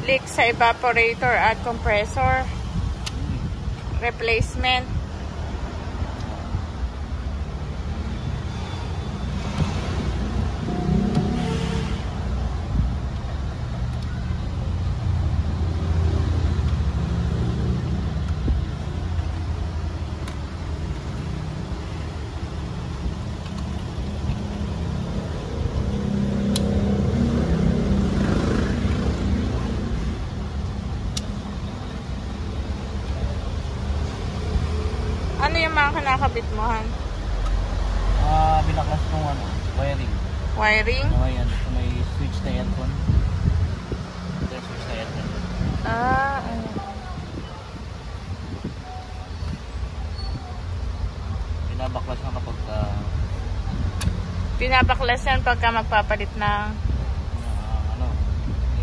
leak sa evaporator at compressor. Replacement. Ano yung mga kinakabit mo, Han? Binaklas kong wiring. Wiring? Ayan, ito may switch na aircon. Ito yung switch na aircon. Ano. Binabaklas na kapag Pinabaklas yan pagka magpapalit ng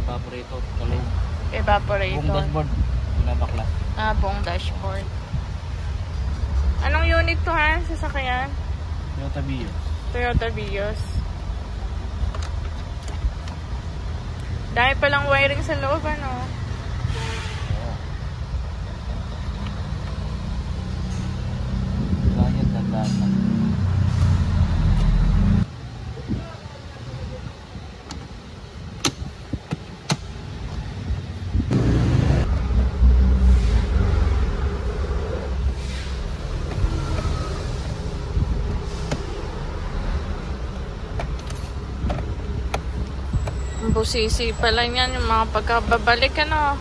evaporator, kalong. evaporator. Buong dashboard, binabaklas. Buong dashboard. Anong unit to, Han? Sasakyan? Toyota Vios. Toyota Vios. Dahil palang wiring sa loob, ano? Oo. Ganyan, tandaan lang. Busisi pala yan yung mga pagkababalik, ano?